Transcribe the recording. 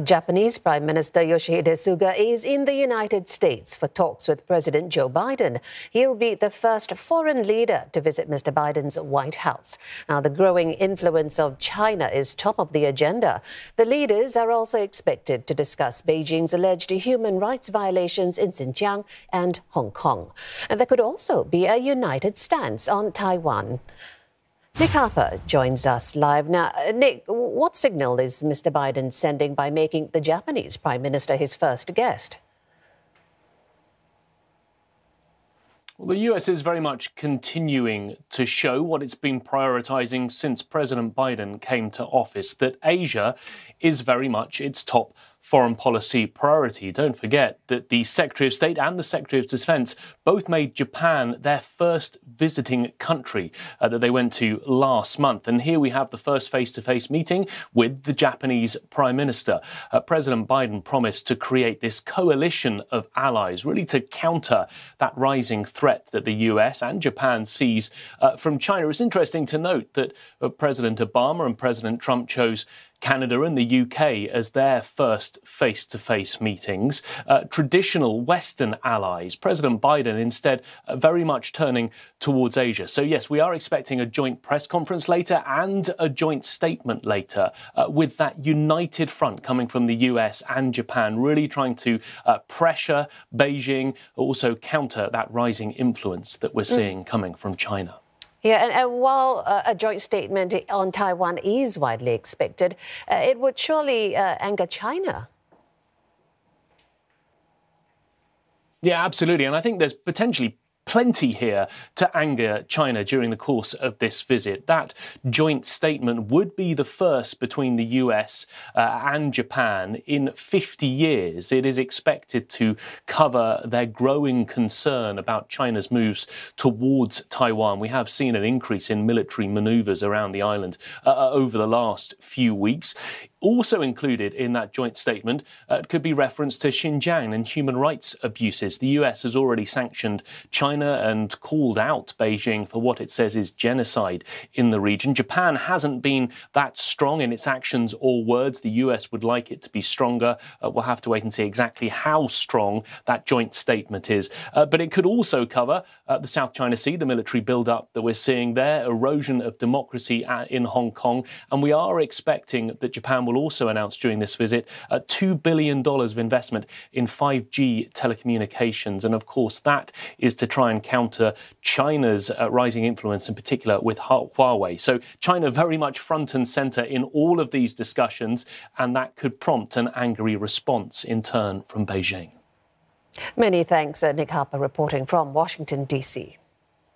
Japanese Prime Minister Yoshihide Suga is in the United States for talks with President Joe Biden. He'll be the first foreign leader to visit Mr. Biden's White House. Now, the growing influence of China is top of the agenda. The leaders are also expected to discuss Beijing's alleged human rights violations in Xinjiang and Hong Kong. And there could also be a united stance on Taiwan. Nick Harper joins us live now. Nick, what signal is Mr. Biden sending by making the Japanese Prime Minister his first guest? Well, the US is very much continuing to show what it's been prioritising since President Biden came to office, that Asia is very much its top foreign policy priority. Don't forget that the Secretary of State and the Secretary of Defense both made Japan their first visiting country that they went to last month. And here we have the first face-to-face meeting with the Japanese Prime Minister. President Biden promised to create this coalition of allies, really to counter that rising threat that the US and Japan sees from China. It's interesting to note that President Obama and President Trump chose Canada and the UK as their first face-to-face meetings. Traditional Western allies. President Biden instead very much turning towards Asia. So yes, we are expecting a joint press conference later and a joint statement later with that united front coming from the US and Japan, really trying to pressure Beijing, also counter that rising influence that we're seeing coming from China. Yeah, and while a joint statement on Taiwan is widely expected, it would surely anger China. Yeah, absolutely. And I think there's potentially plenty here to anger China during the course of this visit. That joint statement would be the first between the US and Japan in 50 years. It is expected to cover their growing concern about China's moves towards Taiwan. We have seen an increase in military maneuvers around the island over the last few weeks. Also included in that joint statement could be reference to Xinjiang and human rights abuses. The US has already sanctioned China and called out Beijing for what it says is genocide in the region. Japan hasn't been that strong in its actions or words. The US would like it to be stronger. We'll have to wait and see exactly how strong that joint statement is. But it could also cover the South China Sea, the military build-up that we're seeing there, erosion of democracy in Hong Kong. And we are expecting that Japan will also announce during this visit $2 billion of investment in 5G telecommunications. And of course, that is to try and counter China's rising influence, in particular with Huawei. So China very much front and center in all of these discussions, and that could prompt an angry response in turn from Beijing. Many thanks, Nick Harper reporting from Washington, D.C.